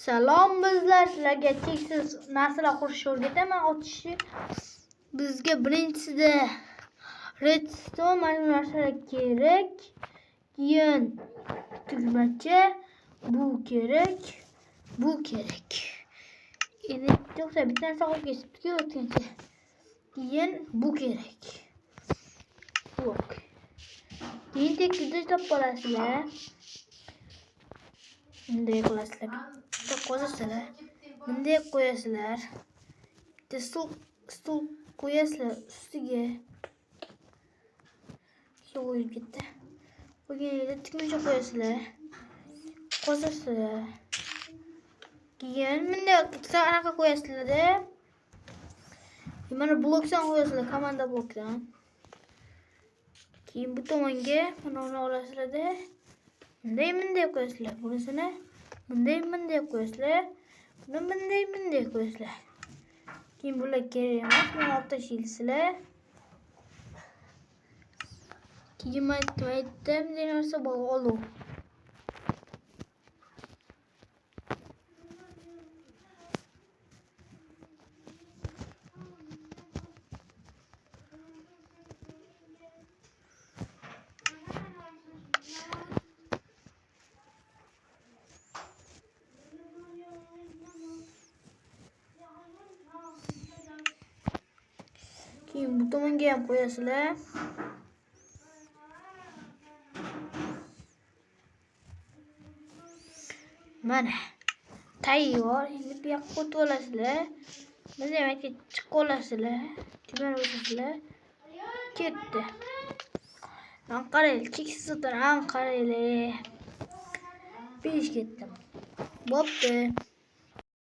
Salom bizlar, sizlarga cheksiz narsalar qurishni o'rgataman. Otishni bizga birinchisida redstone mana shu narsalar kerak. Keyin tugmacha, bu kerak. Endi to'xta, bitta narsa qolib ketibdi-ku o'tgancha. Keyin bu kerak. Yo'q. Keyin tekizda topib olasizlar. Bunday qilasizlar. Bitta qozasizlar. Bunday qo'yasizlar. Bitta stul qo'yasizlar ustiga. Qo'yib bitta. Qo'yganingizda tikmacha qo'yasizlar. Qozasizlar. Keyin bunday anaqa qo'yasizlar-da. Mana blokdan qo'yasizlar, komanda blokdan. Keyin bu tomonga mana olasizlar-da. Bunday qo'yasizlar. Bunisini bunday qo'yasizlar. Buni bunday qo'yasizlar. Keyin bular kerak emas, buni olib tashlaysizlar. Keyin aytdim, bunday narsa bor, olov. Keyin bu tomonga ham qo'yasizlar. Mana tayyor. Endi bu yoqqa o'tib olasizlar. Bunday yoqqa chiqib olasizlar. Tugmani bosasizlar. Ketdi. Ham qaraylik, cheksizdan ham qaraylik. 5 ketdim. Bo'pti.